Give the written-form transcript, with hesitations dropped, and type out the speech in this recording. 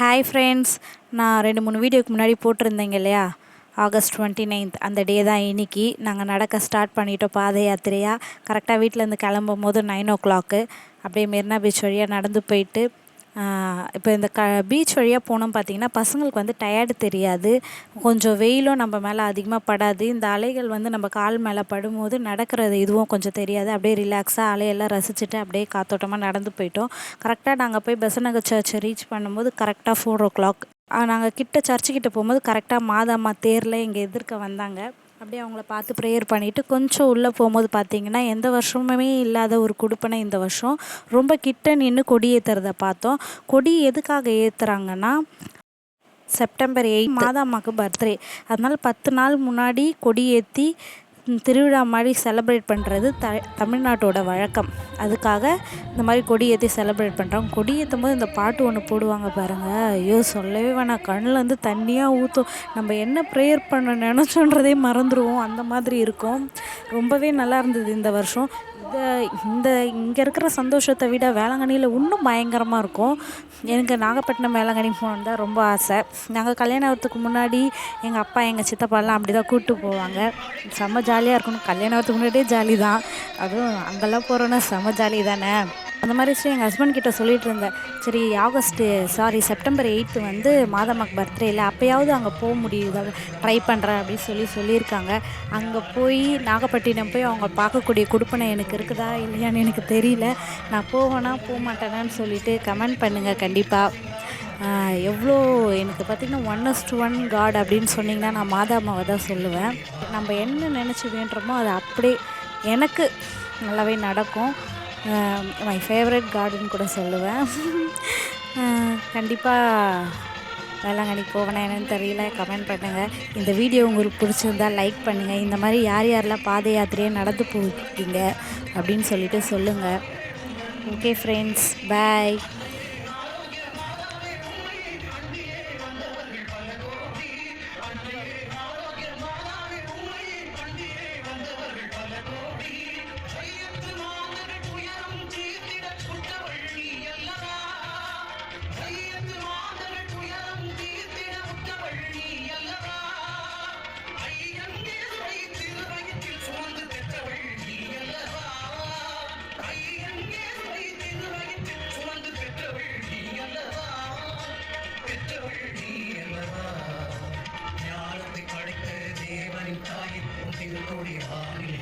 Hi friends, நான் 2-3 வீடியோக்கு முன்னாடி போட்டிருந்தேங்க இல்லையா, ஆகஸ்ட் 29th அந்த டே தான் இன்றைக்கி. நாங்கள் நடக்க ஸ்டார்ட் பண்ணிட்டோம் பாத யாத்திரையாக. கரெக்டாக வீட்டிலேருந்து கிளம்பும் போது 9 o'clock அப்படியே மெரினா பீச் வழியாக நடந்து போயிட்டு இப்போ இந்த பீச் வழியாக போனோம். பார்த்திங்கன்னா பசங்களுக்கு வந்து டயர்டு தெரியாது, கொஞ்சம் வெயிலும் நம்ம மேலே அதிகமாக படாது. இந்த அலைகள் வந்து நம்ம கால் மேலே படும்போது நடக்கிறது இதுவும் கொஞ்சம் தெரியாது. அப்படியே ரிலாக்ஸாக அலையெல்லாம் ரசிச்சுட்டு அப்படியே காத்தோட்டமாக நடந்து போயிட்டோம். கரெக்டாக நாங்கள் போய் பெசன்ட் சர்ச்சை ரீச் பண்ணும்போது கரெக்டாக 4 o'clock. நாங்கள் சர்ச்சுக்கிட்ட போகும்போது கரெக்டாக மாதாம்மா தேரில் எங்கள் எதிர்க்க வந்தாங்க. அப்படியே அவங்கள பார்த்து ப்ரேயர் பண்ணிவிட்டு கொஞ்சம் உள்ளே போகும்போது பார்த்திங்கன்னா எந்த வருஷமுமே இல்லாத ஒரு குடுப்பனை இந்த வருஷம். ரொம்ப கிட்ட நின்று கொடி ஏற்றுறத பார்த்தோம். கொடி எதுக்காக ஏற்றுறாங்கன்னா, செப்டம்பர் 8 மாதாம்மாவுக்கு பர்த்டே. அதனால் 10 நாள் முன்னாடி கொடி ஏற்றி திருவிழா மாதிரி செலிப்ரேட் பண்ணுறது தமிழ்நாட்டோட வழக்கம். அதுக்காக இந்த மாதிரி கொடி ஏற்றி செலிப்ரேட் பண்ணுறாங்க. கொடி ஏற்றும் போது இந்த பாட்டு ஒன்று போடுவாங்க பாருங்கள், ஐயோ சொல்லவே வேணாம், கண்ணிலேருந்து தண்ணியாக ஊற்றும். நம்ம என்ன ப்ரேயர் பண்ண நினச்சோன்றதே மறந்துடுவோம், அந்த மாதிரி இருக்கும். ரொம்பவே நல்லா இருந்தது இந்த வருஷம். இங்கே இருக்கிற சந்தோஷத்தை விட வேளாங்கண்ணியில் இன்னும் பயங்கரமாக இருக்கும். எனக்கு நாகப்பட்டினம் வேளாங்கண்ணி போகணுன்னு தான் ரொம்ப ஆசை. நாங்கள் கல்யாணம் ஆகிறதுக்கு முன்னாடி எங்கள் அப்பா எங்கள் சித்தப்பாலாம் அப்படி தான் கூப்பிட்டு போவாங்க. செம்ம ஜாலியாக இருக்கணும். கல்யாணம் ஆகிறதுக்கு முன்னாடியே ஜாலி தான், அதுவும் அங்கெல்லாம் போகிறோன்னா செம்ம ஜாலி தானே. அந்த மாதிரி எங்கள் ஹஸ்பண்ட் கிட்ட சொல்லிகிட்டு இருந்தேன், சரி செப்டம்பர் 8 வந்து மாதாம்மாக்கு பர்த்டே இல்லை, அப்போயாவது அங்கே போக முடியுதா ட்ரை பண்ணுறேன் அப்படின்னு சொல்லியிருக்காங்க. அங்கே போய் நாகப்பட்டினம் போய் அவங்க பார்க்கக்கூடிய குடுப்பனை எனக்கு இருக்குதா இல்லையான்னு எனக்கு தெரியல. நான் போவேனா போக மாட்டேனான்னு சொல்லிவிட்டு கமெண்ட் பண்ணுங்கள் கண்டிப்பாக. எவ்வளோ எனக்கு பார்த்திங்கன்னா 1:1 காட் அப்படின்னு சொன்னிங்கன்னா நான் மாதாம்மாவை தான் சொல்லுவேன். நம்ம என்ன நினச்சி வேண்டுறோமோ அது அப்படியே எனக்கு நல்லாவே நடக்கும். மை ஃபேவரட் கார்டுன்னு கூட சொல்லுவேன். கண்டிப்பாக வேளாங்கண்ணிக்கு போவேனா என்னன்னு தெரியல, கமெண்ட் பண்ணுங்கள். இந்த வீடியோ உங்களுக்கு பிடிச்சிருந்தால் லைக் பண்ணுங்கள். இந்த மாதிரி யாரெல்லாம் பாத யாத்திரையாக நடந்து போகிறீங்க அப்படின்னு சொல்லிட்டு சொல்லுங்கள். ஓகே ஃப்ரெண்ட்ஸ், பாய். ஞானத்தை படைத்த தேவனின் தாயின் திருக்கோடி ஆணிலே